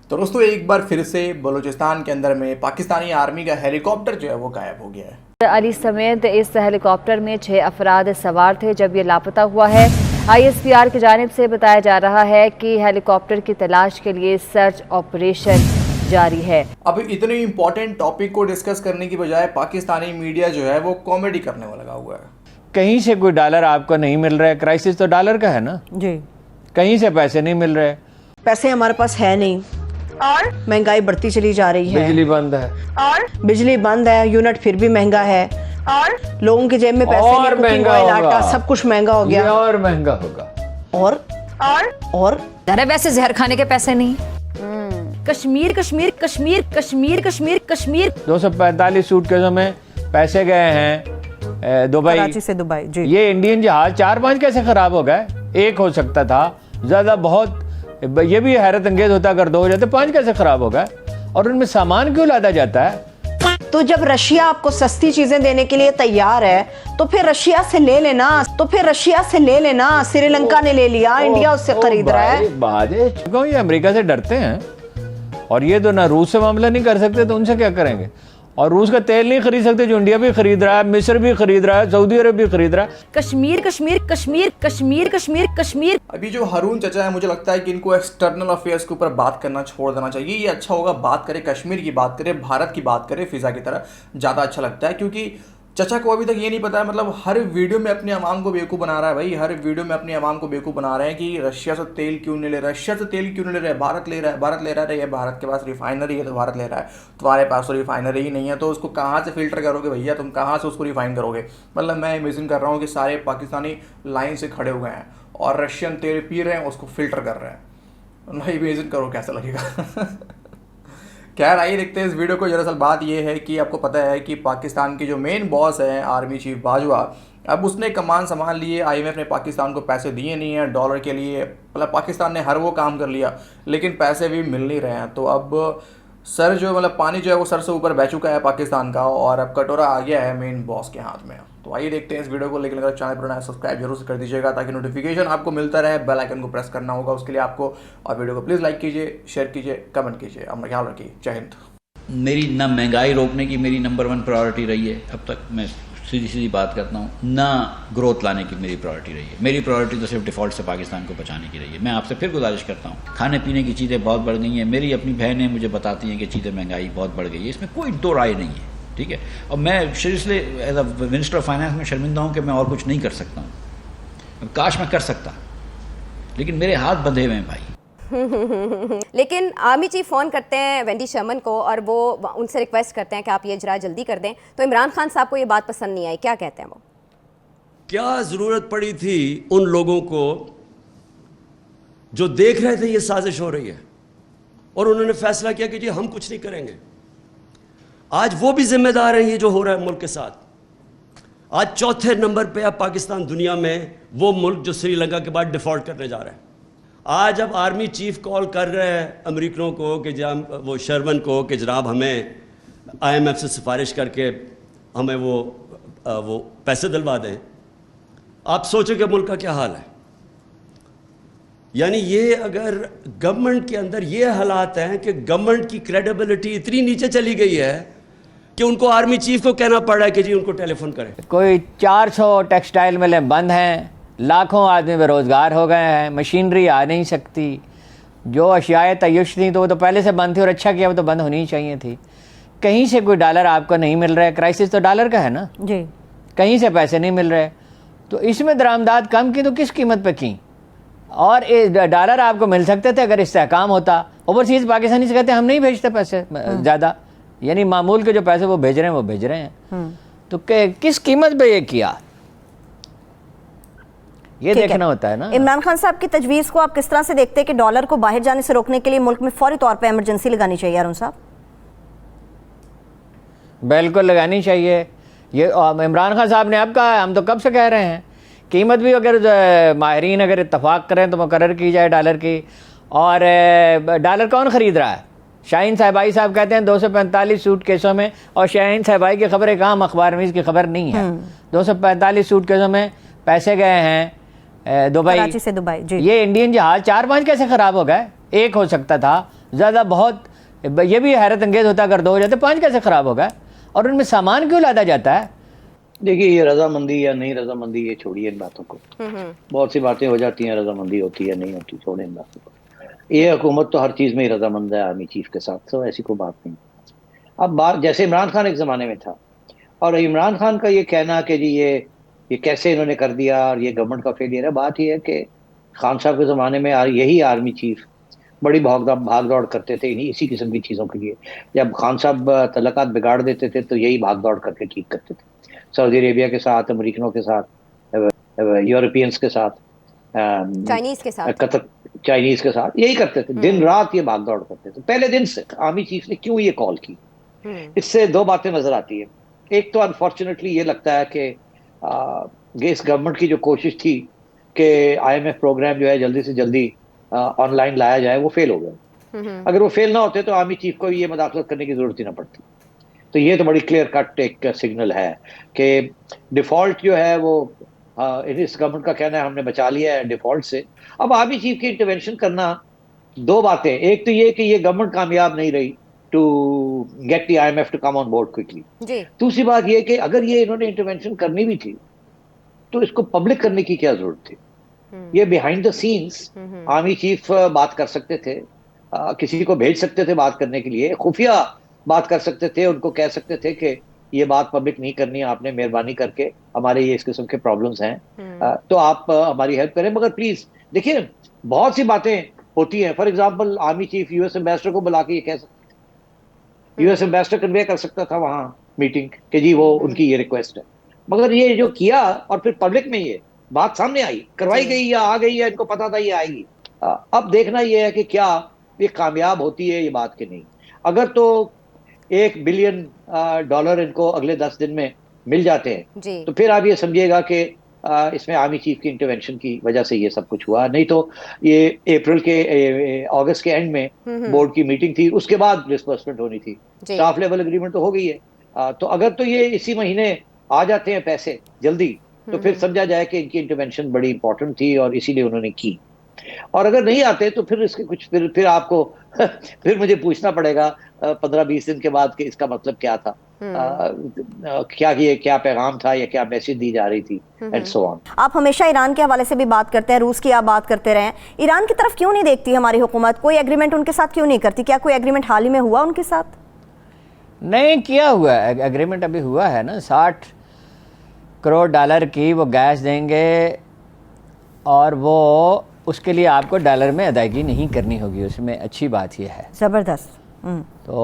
तो दोस्तों एक बार फिर से बलूचिस्तान के अंदर में पाकिस्तानी आर्मी का हेलीकॉप्टर जो है वो गायब हो गया है। अली समेत इस हेलीकॉप्टर में 6 अफराद सवार थे जब ये लापता हुआ है। ISPR की जानिब से बताया जा रहा है कि हेलीकॉप्टर की तलाश के लिए सर्च ऑपरेशन जारी है। अब इतने इम्पोर्टेंट टॉपिक को डिस्कस करने की बजाय पाकिस्तानी मीडिया जो है वो कॉमेडी करने में लगा हुआ है। कहीं से कोई डॉलर आपको नहीं मिल रहा है, क्राइसिस तो डॉलर का है ना जी। कहीं से पैसे नहीं मिल रहे, पैसे हमारे पास है नहीं और महंगाई बढ़ती चली जा रही है, बिजली बंद है और बिजली बंद है, यूनिट फिर भी महंगा है और लोगों की जेब में पैसे और नहीं, महंगा ऑयल, होगा, आटा सब कुछ महंगा हो गया और महंगा होगा और अरे वैसे जहर खाने के पैसे नहीं। कश्मीर कश्मीर कश्मीर कश्मीर कश्मीर कश्मीर 245 सूटकेसों में पैसे गए हैं दुबई, कराची से दुबई। जी। ये इंडियन जहाज 4-5 कैसे खराब हो गए? एक हो सकता था ज्यादा, बहुत ये भी हैरत अंगेज होता अगर 2 हो जाते, 5 कैसे खराब हो गए? और उनमें सामान क्यों लादा जाता है? तो जब रशिया आपको सस्ती चीजें देने के लिए तैयार है तो फिर रशिया से ले लेना, श्रीलंका ने ले लिया, इंडिया उससे खरीद रहा है। ये अमेरिका से डरते हैं और ये तो ना रूस से मामला नहीं कर सकते तो उनसे क्या करेंगे? और रूस का तेल नहीं खरीद सकते जो इंडिया भी खरीद रहा है, मिस्र भी खरीद रहा है, सऊदी अरब भी खरीद रहा है। कश्मीर कश्मीर कश्मीर कश्मीर कश्मीर कश्मीर। अभी जो हारून चचा है, मुझे लगता है कि इनको एक्सटर्नल अफेयर्स के ऊपर बात करना छोड़ देना चाहिए। ये अच्छा होगा बात करे कश्मीर की, बात करे भारत की, बात करे फिजा की तरह, ज़्यादा अच्छा लगता है। क्योंकि चचा को अभी तक ये नहीं पता है, मतलब हर वीडियो में अपने अवाम को बेवकूफ़ बना रहा है भाई, हर वीडियो में अपने अवाम को बेवकूफ़ बना रहे हैं कि रशिया से तेल क्यों नहीं ले रहा, रशिया से तेल क्यों नहीं ले रहा है, भारत ले रहा है, भारत ले रहा है, भारत के पास रिफाइनरी है तो भारत ले रहा है, तुम्हारे पास तो रिफाइनरी ही नहीं है तो उसको कहाँ से फिल्टर करोगे भैया, तुम कहाँ से उसको रिफाइन करोगे? मतलब मैं इमेजिन कर रहा हूँ कि सारे पाकिस्तानी लाइन से खड़े हुए हैं और रशियन तेल पी रहे हैं, उसको फिल्टर कर रहे हैं। मैं इमेजिन करो कैसा लगेगा। खैर आइए देखते हैं इस वीडियो को। दरअसल बात ये है कि आपको पता है कि पाकिस्तान की जो मेन बॉस है आर्मी चीफ बाजवा, अब उसने कमान संभाल लिए। IMF ने पाकिस्तान को पैसे दिए नहीं हैं डॉलर के लिए, मतलब पाकिस्तान ने हर वो काम कर लिया लेकिन पैसे भी मिल नहीं रहे हैं। तो अब सर जो मतलब पानी जो है वो सर से ऊपर बह चुका है पाकिस्तान का और अब कटोरा आ गया है मेन बॉस के हाथ में। तो आइए देखते हैं इस वीडियो को। लेकिन अगर चैनल पर नया सब्सक्राइब जरूर से कर दीजिएगा ताकि नोटिफिकेशन आपको मिलता रहे। बेल आइकन को प्रेस करना होगा उसके लिए आपको, और वीडियो को प्लीज़ लाइक कीजिए, शेयर कीजिए, कमेंट कीजिए। अपना ख्याल रखिए। जय हिंद। मेरी ना महंगाई रोकने की मेरी नंबर 1 प्रायोरिटी रही है अब तक, मैं सीधी बात करता हूँ, ना ग्रोथ लाने की मेरी प्रायोरिटी रही है। मेरी प्रायोरिटी तो सिर्फ डिफ़ॉल्ट से पाकिस्तान को बचाने की रही है। मैं आपसे फिर गुजारिश करता हूँ, खाने पीने की चीज़ें बहुत बढ़ गई हैं। मेरी अपनी बहनें मुझे बताती हैं कि चीज़ें महंगाई बहुत बढ़ गई है, इसमें कोई दो राय नहीं है, ठीक है। और मैं seriously as a minister of finance में शर्मिंदा हूँ कि मैं और कुछ नहीं कर सकता हूँ। काश मैं कर सकता, लेकिन मेरे हाथ बंधे हुए हैं भाई। लेकिन आर्मी चीफ फ़ोन करते हैं वेंडी शर्मन को और वो उनसे रिक्वेस्ट करते हैं कि आप ये इजरा जल्दी कर दें, तो इमरान खान साहब को ये बात पसंद नहीं आई। क्या कहते हैं वो? क्या ज़रूरत पड़ी थी उन लोगों को जो देख रहे थे ये साजिश हो रही है और उन्होंने फैसला किया कि जी हम कुछ नहीं करेंगे। आज वो भी जिम्मेदार हैं ये जो हो रहा है मुल्क के साथ। आज चौथे नंबर पे अब पाकिस्तान दुनिया में वो मुल्क जो श्रीलंका के बाद डिफ़ॉल्ट करने जा रहा है। आज अब आर्मी चीफ कॉल कर रहे हैं अमेरिकनों को कि वो शर्मन को कि जनाब हमें IMF से सिफारिश करके हमें वो पैसे दिलवा दें। आप सोचो कि मुल्क का क्या हाल है। यानी ये अगर गवर्नमेंट के अंदर ये हालात हैं कि गवर्नमेंट की क्रेडिबिलिटी इतनी नीचे चली गई है कि उनको आर्मी चीफ को कहना पड़ रहा है कि जी उनको टेलीफोन करें। कोई 400 टेक्सटाइल मिलें बंद हैं, लाखों आदमी बेरोज़गार हो गए हैं, मशीनरी आ नहीं सकती, जो अशियाए तय्युश थी तो वो तो पहले से बंद थी और अच्छा किया वो तो बंद होनी ही चाहिए थी। कहीं से कोई डॉलर आपको नहीं मिल रहा है, क्राइसिस तो डॉलर का है ना जी। कहीं से पैसे नहीं मिल रहे, तो इसमें दरामदाद कम की तो किस कीमत पे की? और डॉलर आपको मिल सकते थे अगर इस्तेहकाम होता। ओवरसीज़ पाकिस्तानी से कहते हैं हम नहीं भेजते पैसे ज़्यादा, यानी मामूल के जो पैसे वो भेज रहे हैं वो भेज रहे हैं, तो किस कीमत पे ये किया, ये देखना होता है ना। इमरान खान साहब की तजवीज़ को आप किस तरह से देखते हैं कि डॉलर को बाहर जाने से रोकने के लिए मुल्क में फौरी तौर पे इमरजेंसी लगानी चाहिए? अरुण साहब बिल्कुल लगानी चाहिए। ये इमरान खान साहब ने अब कहा, हम तो कब से कह रहे हैं कीमत भी अगर माहिरीन अगर इत्तफाक करें तो मुकर्रर की जाए डॉलर की। और डॉलर कौन ख़रीद रहा है? शाहीन साहबाई साहब कहते हैं 245 सूटकेसों में, और शाहीन साहबाई की खबर एक आम अखबार में इसकी खबर नहीं है। 245 सूटकेसों में पैसे गए हैं दुबई, कराची से दुबई। जी। ये इंडियन जहाज 4-5 कैसे ख़राब हो गए? एक हो सकता था ज़्यादा बहुत ये भी हैरत अंगेज़ होता अगर 2 हो जाते 5 कैसे ख़राब होगा, और उनमें सामान क्यों लादा जाता है? देखिए, ये रजामंदी या नहीं रजामंदी ये छोड़िए इन बातों को। बहुत सी बातें हो जाती हैं, रजामंदी होती है नहीं होती, छोड़े इन बातों को। ये हुकूमत तो हर चीज़ में ही रजामंद है आर्मी चीफ के साथ, तो ऐसी कोई बात नहीं। अब बात जैसे इमरान खान एक ज़माने में था, और इमरान खान का ये कहना कि जी ये कैसे इन्होंने कर दिया और ये गवर्नमेंट का फेलियर है, बात ये है कि खान साहब के ज़माने में यही आर्मी चीफ बड़ी भाग दौड़ करते थे इसी किस्म की चीज़ों के लिए। जब खान साहब तल्लुकात बिगाड़ देते थे तो यही भाग दौड़ करके ठीक करते थे, सऊदी अरेबिया के साथ, अमेरिकनों के साथ, यूरोपियंस के साथ, चाइनीज के साथ, कतर चाइनीज के साथ, यही करते थे, दिन रात ये भाग दौड़ करते थे। पहले दिन से आर्मी चीफ ने क्यों ये कॉल की, इससे 2 बातें नजर आती है। एक तो अनफॉर्चुनेटली ये लगता है कि इस गवर्नमेंट की जो कोशिश थी कि IMF प्रोग्राम जो है जल्दी से जल्दी ऑनलाइन लाया जाए, वो फेल हो गया। अगर वो फेल ना होते तो आर्मी चीफ को ये मुदाखलत करने की जरूरत ही ना पड़ती। तो ये तो बड़ी क्लियर कट एक सिग्नल है कि डिफॉल्ट जो है वो इस गवर्नमेंट का कहना है हमने बचा लिया है डिफॉल्ट से। अब आर्मी चीफ की इंटरवेंशन करना, 2 बातें, एक तो ये कि ये गवर्नमेंट कामयाब नहीं रही to get the IMF to come on board quickly. दूसरी बात ये कि अगर ये इन्होंने इंटरवेंशन करनी भी थी तो इसको पब्लिक करने की क्या जरूरत थी। ये behind the scenes army chief बात कर सकते थे, किसी को भेज सकते थे बात करने के लिए, खुफिया बात कर सकते थे, उनको कह सकते थे कि ये बात पब्लिक नहीं करनी, आपने मेहरबानी करके, हमारे ये इस किस्म के प्रॉब्लम्स हैं, तो आप हमारी हेल्प करें। मगर प्लीज देखिए, बहुत सी बातें होती हैं। For example army chief US ambassador को बुला के ये कह सकते, US एम्बेसडर कन्वे कर सकता था वहां मीटिंग कि जी वो उनकी ये रिक्वेस्ट है। मगर ये जो किया और फिर पब्लिक में ये बात सामने आई, करवाई गई या आ गई, या इनको पता था ये आएगी। अब देखना ये है कि क्या ये कामयाब होती है ये बात कि नहीं। अगर तो $1 बिलियन इनको अगले 10 दिन में मिल जाते हैं तो फिर आप ये समझिएगा कि इसमें आर्मी चीफ की इंटरवेंशन की वजह से ये सब कुछ हुआ। नहीं तो ये अगस्त के एंड में बोर्ड की मीटिंग थी, उसके बाद डिस्बर्समेंट होनी थी, स्टाफ लेवल एग्रीमेंट तो हो गई है। तो अगर तो ये इसी महीने आ जाते हैं पैसे जल्दी, तो फिर समझा जाए कि इनकी इंटरवेंशन बड़ी इंपॉर्टेंट थी और इसीलिए उन्होंने की। और अगर नहीं आते तो फिर इसके कुछ फिर आपको फिर मुझे पूछना पड़ेगा 15-20 दिन के बाद कि इसका मतलब क्या था, क्या पैगाम था या क्या मैसेज दी जा रही थी, एंड सो ऑन। आप हमेशा ईरान के हवाले से भी बात करते हैं, रूस की आप बात करते रहे हैं, ईरान की तरफ क्यों नहीं देखती हमारी हुकूमत? कोई एग्रीमेंट उनके साथ क्यों नहीं करती? क्या कोई एग्रीमेंट हाल ही में हुआ उनके साथ? नहीं किया हुआ है एग्रीमेंट, अभी हुआ है ना, $60 करोड़ की वो गैस देंगे और वो उसके लिए आपको डॉलर में अदायगी नहीं करनी होगी, उसमें अच्छी बात यह है। ज़बरदस्त। तो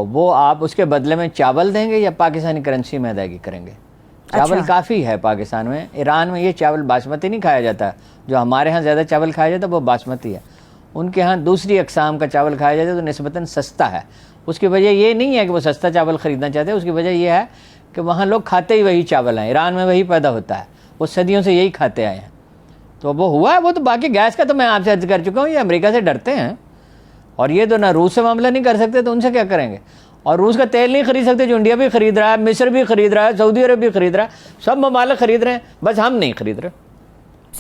वो आप उसके बदले में चावल देंगे या पाकिस्तानी करेंसी में अदायगी करेंगे? चावल काफ़ी है पाकिस्तान में। ईरान में ये चावल बासमती नहीं खाया जाता, जो हमारे यहाँ ज़्यादा चावल खाया जाता है वो बासमती है। उनके यहाँ दूसरी अक़साम का चावल खाया जाता है तो निस्बतन सस्ता है। उसकी वजह ये नहीं है कि वो सस्ता चावल ख़रीदना चाहते हैं, उसकी वजह यह है कि वहाँ लोग खाते ही वही चावल हैं, ईरान में वही पैदा होता है, वो सदियों से यही खाते आए हैं। तो वो हुआ है वो। तो बाकी गैस का तो मैं आपसे अर्ज कर चुका हूँ, ये अमेरिका से डरते हैं और ये तो ना रूस से मामला नहीं कर सकते, तो उनसे क्या करेंगे। और रूस का तेल नहीं खरीद सकते जो इंडिया भी खरीद रहा है, मिस्र भी खरीद रहा है, सऊदी अरब भी खरीद रहा है, सब ममालिक खरीद रहे हैं, बस हम नहीं खरीद रहे।